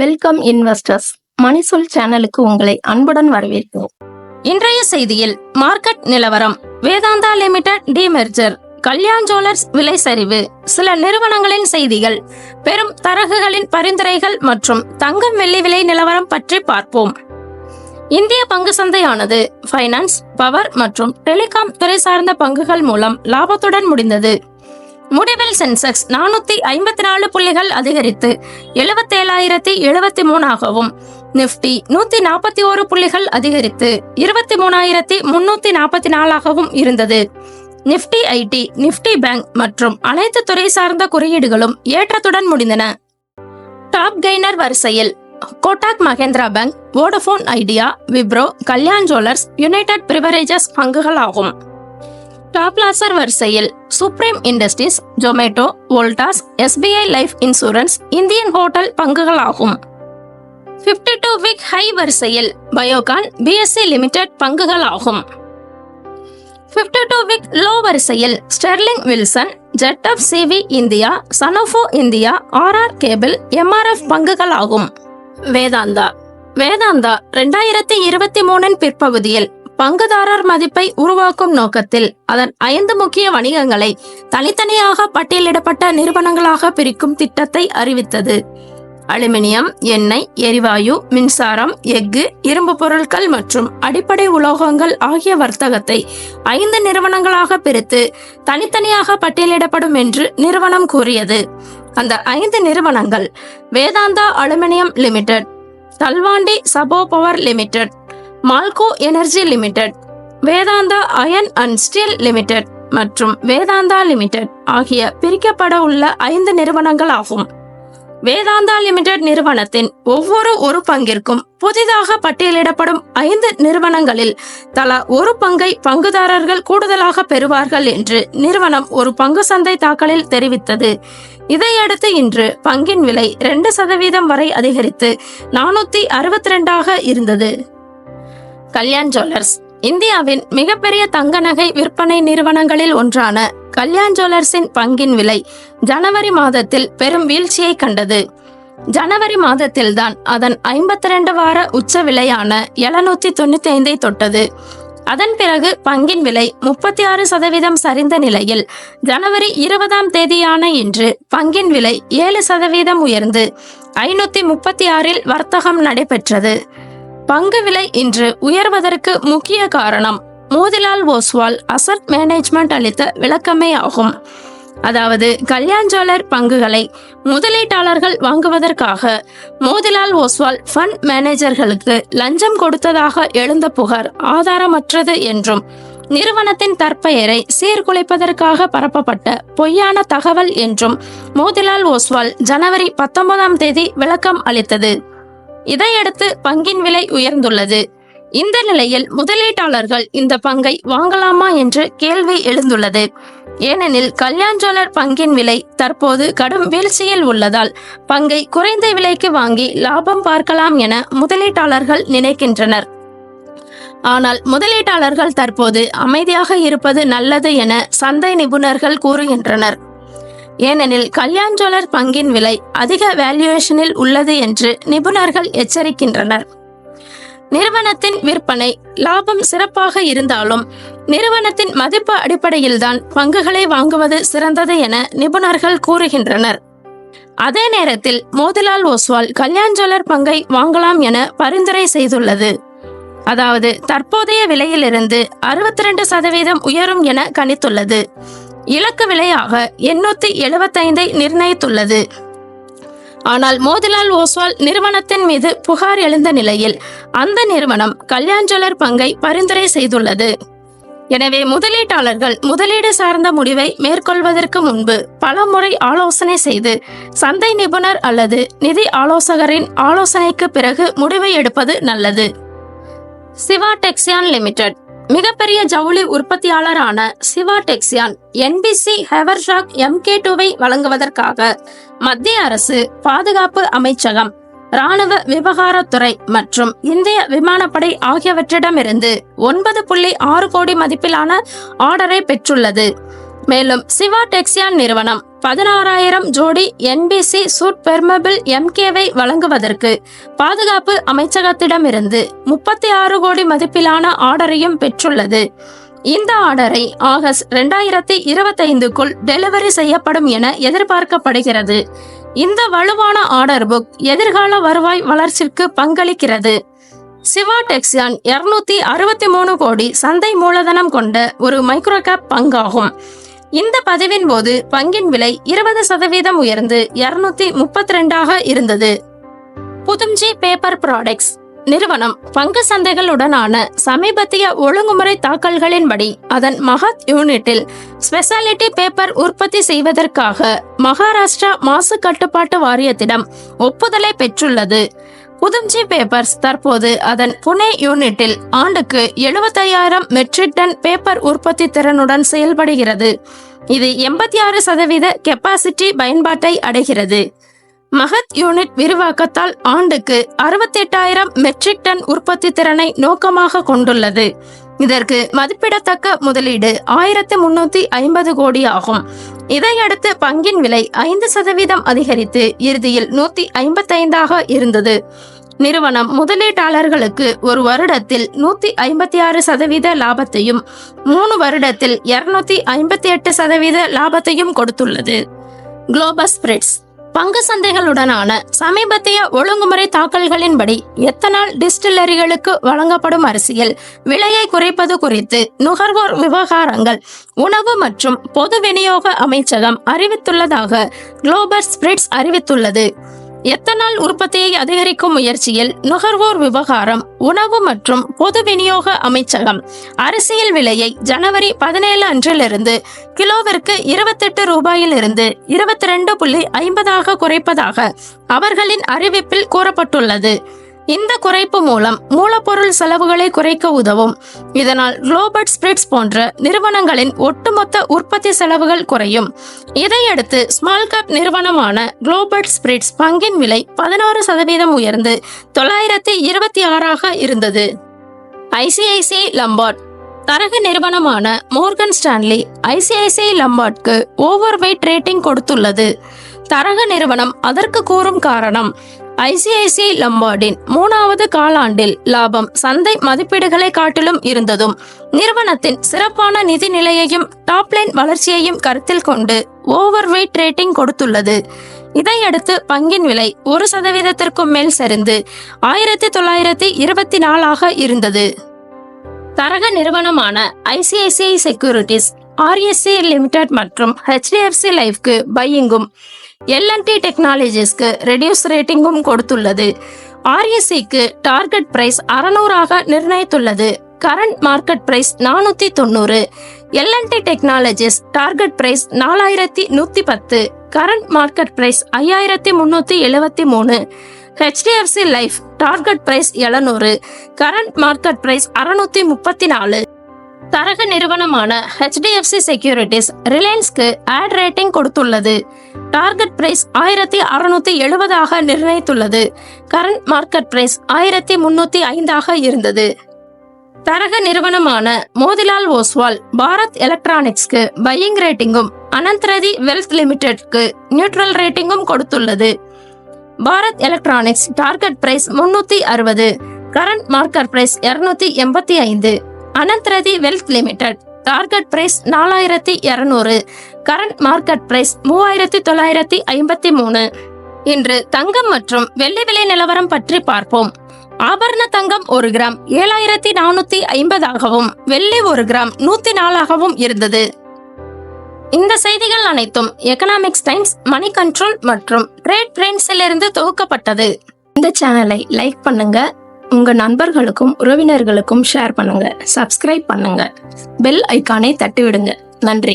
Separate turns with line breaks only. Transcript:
Welcome investors. மணிசொல் சேனலுக்கு உங்களை அன்புடன் வரவேற்கிறோம். இன்றைய செய்தியில் மார்க்கெட் நிலவரம், Vedanta limited demerger, Kalyan jewellers விலை சரிவு, சில நிறுவனங்களின் செய்திகள், பெரும் தரகுகளின் பரிந்துரைகள் மற்றும் தங்கம் வெள்ளி விலை நிலவரம் பற்றி பார்ப்போம். இந்திய பங்கு சந்தையானது ஃபைனான்ஸ், பவர் மற்றும் டெலிகாம் துறை சார்ந்த பங்குகள் மூலம் லாபத்துடன் முடிந்தது. முடிவில் சென்செக்ஸ் 454 புள்ளிகள் அதிகரித்து 77,073 ஆகவும், நிப்டி 141 புள்ளிகள் அதிகரித்து 23,344 ஆகவும் இருந்தது. நிப்டி ஐடி, நிப்டி பேங்க் மற்றும் அனைத்து துறை சார்ந்த குறியீடுகளும் ஏற்றத்துடன் முடிந்தன. டாப் கெய்னர் வரிசையில் Kotak Mahindra bank, Vodafone Idea, Wipro, Kalyan jewellers, United Breweries பங்குகள் ஆகும். டாப் லாசர் வரிசையில் Supreme Industries, Zomato, Voltas, SBI life insurance, Indian hotel பங்குகள் ஆகும். 52 வீக் ஹை வரிசையில் பயோகான், பிஎஸ்சி லிமிடெட் பங்குகள் ஆகும். 52 வீக் லோ வரிசையில் Sterling Wilson, ZF CV India, Sanofi India, RR cable, MRF பங்குகள் ஆகும். வேதாந்தா 2023 பிற்பகுதியில் பங்குதாரர் மதிப்பை உருவாக்கும் நோக்கத்தில் அதன் 5 முக்கிய வணிகங்களை தனித்தனியாக பட்டியலிடப்பட்ட நிறுவனங்களாக பிரிக்கும் திட்டத்தை அறிவித்தது. அலுமினியம், எண்ணெய், எரிவாயு, மின்சாரம், எஃகு, இரும்பு பொருட்கள் மற்றும் அடிப்படை உலோகங்கள் ஆகிய வர்த்தகத்தை 5 நிறுவனங்களாக பிரித்து தனித்தனியாக பட்டியலிடப்படும் என்று நிறுவனம் கூறியது. அந்த 5 நிறுவனங்கள் Vedanta aluminium limited, Talwandi Sabo power limited, MALCO energy limited, Vedanta iron and steel limited மற்றும் வேதாந்தா லிமிடெட் ஆகிய பிரிக்கப்பட உள்ள 5 நிறுவனங்கள் ஆகும். வேதாந்தா லிமிடெட் நிறுவனத்தின் ஒவ்வொரு ஒரு பங்கிற்கும் புதிதாக பட்டியலிடப்படும் 5 நிறுவனங்களில் தலா ஒரு பங்கை பங்குதாரர்கள் கூடுதலாக பெறுவார்கள் என்று நிறுவனம் ஒரு பங்கு சந்தை தாக்கலில் தெரிவித்தது. இதையடுத்து இன்று பங்கின் விலை 2% வரை அதிகரித்து 462 இருந்தது. கல்யாண் ஜுவல்லர்ஸ், இந்தியாவின் மிகப்பெரிய தங்க நகை விற்பனை நிறுவனங்களில் ஒன்றான கல்யாண் ஜுவல்லர்ஸின் பங்கின் விலை ஜனவரி மாதத்தில் பெரும் வீழ்ச்சியை கண்டது. ஜனவரி மாதத்தில்தான் அதன் 52 வார உச்ச விலையான 795 தொட்டது. அதன் பிறகு பங்கின் விலை 36% சரிந்த நிலையில் ஜனவரி 20 இன்று பங்கின் விலை 7% உயர்ந்து 536 வர்த்தகம் நடைபெற்றது. பங்கு விலை இன்று உயர்வதற்கு முக்கிய காரணம் மோதிலால் ஓஸ்வால் அசட் மேனேஜ்மெண்ட் அளித்த விளக்கமே ஆகும். அதாவது கல்யாண் ஜுவல்லர் பங்குகளை முதலீட்டாளர்கள் வாங்குவதற்காக மோதிலால் ஓஸ்வால் ஃபண்ட் மேனேஜர்களுக்கு லஞ்சம் கொடுத்ததாக எழுந்த புகார் ஆதாரமற்றது என்றும், நிறுவனத்தின் தற்பெயரை சீர்குலைப்பதற்காக பரப்பப்பட்ட பொய்யான தகவல் என்றும் மோதிலால் ஓஸ்வால் ஜனவரி 19 விளக்கம் அளித்தது. இதையடுத்து பங்கின் விலை உயர்ந்துள்ளது. இந்த நிலையில் முதலீட்டாளர்கள் இந்த பங்கை வாங்கலாமா என்று கேள்வி எழுந்துள்ளது. ஏனெனில் கல்யாண் ஜுவல்லர் பங்கின் விலை தற்போது கடும் வீழ்ச்சியில் உள்ளதால் பங்கை குறைந்த விலைக்கு வாங்கி லாபம் பார்க்கலாம் என முதலீட்டாளர்கள் நினைக்கின்றனர். ஆனால் முதலீட்டாளர்கள் தற்போது அமைதியாக இருப்பது நல்லது என சந்தை நிபுணர்கள் கூறுகின்றனர். ஏனெனில் கல்யாண் ஜுவல்லர் பங்கின் விலை அதிக வேல்யூவேஷனில் உள்ளது என்று நிபுணர்கள் எச்சரிக்கின்றனர். நிறுவனத்தின் விற்பனை லாபம் சிறப்பாக இருந்தாலும் நிறுவனத்தின் மதிப்பு அடிப்படையில்தான் பங்குகளை வாங்குவது சிறந்தது என நிபுணர்கள் கூறுகின்றனர். அதே நேரத்தில் மோதிலால் ஓஸ்வால் கல்யாண் ஜுவல்லர் பங்கை வாங்கலாம் என பரிந்துரை செய்துள்ளது. அதாவது தற்போதைய விலையிலிருந்து 62% உயரும் என கணித்துள்ளது. இலக்கு விலையாக 875 நிர்ணயித்துள்ளது. ஆனால் மோதிலால் ஓஸ்வால் நிறுவனத்தின் மீது புகார் எழுந்த நிலையில் அந்த நிறுவனம் கல்யாண் ஜுவல்லர் பங்கை பரிந்துரை செய்துள்ளது. எனவே முதலீட்டாளர்கள் முதலீடு சார்ந்த முடிவை மேற்கொள்வதற்கு முன்பு பல முறை ஆலோசனை செய்து சந்தை நிபுணர் அல்லது நிதி ஆலோசகரின் ஆலோசனைக்கு பிறகு முடிவை எடுப்பது நல்லது. சிவா டெக்ஸியான் லிமிடெட், மிகப்பெரிய ஜவுளி உற்பத்தியாளரான சிவா டெக்ஸியான் என்பிசி ஹெவர்ஷாக் MK2 வழங்குவதற்காக மத்திய அரசு, பாதுகாப்பு அமைச்சகம், இராணுவ விவகாரத்துறை மற்றும் இந்திய விமானப்படை ஆகியவற்றிடமிருந்து 9.6 கோடி மதிப்பிலான ஆர்டரை பெற்றுள்ளது. மேலும் சிவா டெக்ஸியான் நிறுவனம் 16,000 ஜோடி NBC சூட் பெர்மபிள் MKவை வழங்குவதற்கு பாதுகாப்பு அமைச்சகத்திடமிருந்து 36 கோடி மதிப்பிலான ஆர்டரையும் பெற்றுள்ளது. இந்த ஆர்டரை ஆகஸ்ட் 2025க்குள் டெலிவரி செய்யப்படும் என எதிர்பார்க்கப்படுகிறது. இந்த வலுவான ஆர்டர் புக் எதிர்கால வருவாய் வளர்ச்சிக்கு பங்களிக்கிறது. சிவா டெக்ஸான் 263 கோடி சந்தை மூலதனம் கொண்ட ஒரு மைக்ரோகேப் பங்காகும். இந்த பதிவின் போது பங்கின் விலை 20% உயர்ந்து 232 இருந்தது. புதும்ஜி பேப்பர் ப்ராடக்ட்ஸ் நிறுவனம் பங்கு சந்தைகளுடனான சமீபத்திய ஒழுங்குமுறை தாக்கல்களின்படி அதன் மகத் யூனிட்டில் ஸ்பெஷாலிட்டி பேப்பர் உற்பத்தி செய்வதற்காக மகாராஷ்டிரா மாசு கட்டுப்பாட்டு வாரியத்திடம் ஒப்புதலை பெற்றுள்ளது. புதும்ஜி பேப்பர்ஸ் தற்போது அதன் புனே யூனிட்டில் ஆண்டுக்கு 75,000 மெட்ரிக் டன் பேப்பர் உற்பத்தி திறனுடன் செயல்படுகிறது. இது 86% கெப்பாசிட்டி பயன்பாட்டை அடைகிறது. மகத் யூனிட் விரிவாக்கத்தால் ஆண்டுக்கு 68,000 மெட்ரிக் டன் உற்பத்தி திறனை நோக்கமாக கொண்டுள்ளது. இதற்கு மதிப்பிடத்தக்க முதலீடு 1,350 கோடி ஆகும். இதையடுத்து பங்கின் விலை 5% அதிகரித்து இறுதியில் 155 இருந்தது. நிறுவனம் முதலீட்டாளர்களுக்கு ஒரு வருடத்தில் 156% லாபத்தையும் 3 வருடத்தில் 258% லாபத்தையும் கொடுத்துள்ளது. குளோபஸ் ஸ்பிரிட்ஸ் பங்கு சந்தைகளுடனான சமீபத்திய ஒழுங்குமுறை தாக்கல்களின்படி எத்தனால் டிஸ்டில்லரிகளுக்கு வழங்கப்படும் அரிசியில் விலையை குறைப்பது குறித்து நுகர்வோர் விவகாரங்கள், உணவு மற்றும் பொது விநியோக அமைச்சகம் அறிவித்துள்ளதாக குளோபஸ் ஸ்பிரிட்ஸ் அறிவித்துள்ளது. எத்தனால் உற்பத்தியை அதிகரிக்கும் முயற்சியில் நுகர்வோர் விவகாரம், உணவு மற்றும் பொது விநியோக அமைச்சகம் அரிசியில் விலையை ஜனவரி 17 அன்றிலிருந்து கிலோவிற்கு 28 ரூபாயிலிருந்து 22.50 குறைப்பதாக அவர்களின் அறிவிப்பில் கூறப்பட்டுள்ளது. இந்த குறைப்பு மூலம் மூலப்பொருள் செலவுகளை குறைக்க உதவும். இதனால் குளோபஸ் ஸ்பிரிட்ஸ் போன்ற நிறுவனங்களின் ஒட்டுமொத்த உற்பத்தி செலவுகள் குறையும். இதையடுத்து ஸ்மால் கேப் நிறுவனமான குளோபஸ் ஸ்பிரிட்ஸ் பங்கின் விலை 16% உயர்ந்து 926 இருந்தது. ஐசிஐசிஐ லம்பார்ட் தரகு நிறுவனமான Morgan Stanley ICICI லம்பார்ட்க்கு overweight rating கொடுத்துள்ளது. தரகு நிறுவனம் அதற்கு கூறும் காரணம், ஐசிஐசிஐ லம்பார்டின் 3வது காலாண்டில் லாபம் சந்தை மதிப்பீடுகளை காட்டிலும் இருந்ததும் நிறுவனத்தின் சிறப்பான நிதி நிலையையும் டாப்லைன் வளர்ச்சியையும் கருத்தில் கொண்டு ஓவர்வெயிட் ரேட்டிங் கொடுத்துள்ளது. இதையடுத்து பங்கின் விலை 1% மேல் சரிந்து 1924 இருந்தது. தரக நிறுவனமான ஐசிஐசிஐ செக்யூரிட்டிஸ், RSC லிமிடெட் மற்றும் HDFC லைஃப்க்கு பையிங்கும் L&T டெக்னாலஜிஸ்க்கு ரெடியூஸ் ரேட்டிங்கும் கொடுத்துள்ளது. RSCக்கு டார்கெட் பிரைஸ் 600 நிர்ணயித்துள்ளது. Current market price 490. L&T technologies target price 4110. Current market price 5373. HDFC life target price 700. Current market price 634. தரகு நிறுவனமான HDFC செக்யூரிட்டிஸ் ரிலையன்ஸ்க்கு ஆட் ரேட்டிங் கொடுத்துள்ளது. டார்கெட் பிரைஸ் 1670 நிர்ணயித்துள்ளது. Current market price 1305 இருந்தது. தரக நிறுவனமான மோதிலால் ஓஸ்வால் பாரத் எலக்ட்ரானிக்ஸ்க்கு பையிங் ரேட்டிங்கும் அனந்தரதி வெல்த் லிமிடெட்க்கு நியூட்ரல் ரேட்டிங்கும் கொடுத்துள்ளது. Bharat electronics target price 360. Current market price 285. Anand Rathi wealth limited target price 4200. Current market price 3953. இன்று தங்கம் மற்றும் வெள்ளி விலை நிலவரம் பற்றி பார்ப்போம். ஆபரண தங்கம் 1 கிராம் 7450 வெள்ளி 1 கிராம் 104 இருந்தது. இந்த செய்திகள் அனைத்தும் எகனாமிக்ஸ் டைம்ஸ், மணி கண்ட்ரோல் மற்றும் ட்ரேட் பிரெயின்ஸில் இருந்து தொகுக்கப்பட்டது. இந்த சேனலை லைக் பண்ணுங்க, உங்க நண்பர்களுக்கும் உறவினர்களுக்கும் ஷேர் பண்ணுங்க, சப்ஸ்கிரைப் பண்ணுங்க, பெல் ஐகானை தட்டி விடுங்க. நன்றி.